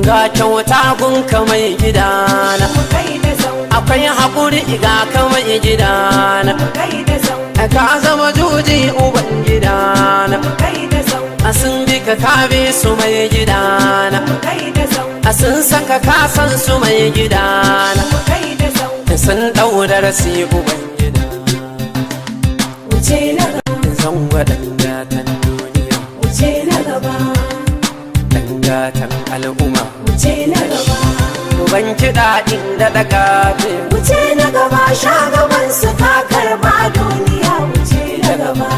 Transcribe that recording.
ga kyauta gunka mai gidana, akwai haƙuri ga ka mai gidana, ka zama juji uban gidana, sun bi ka kabe su mai gidana, sun saka kasan su mai gidana, sun ɗaurar su uban gida. Wuce na gaba, zan waɗanda tan duniya, wuce na gaba, dangatan al'umma, wuce na gaba, ban kiɗa inda daga ce. wuce na gaba, shagaban su ka karba duniya, wuce na gaba.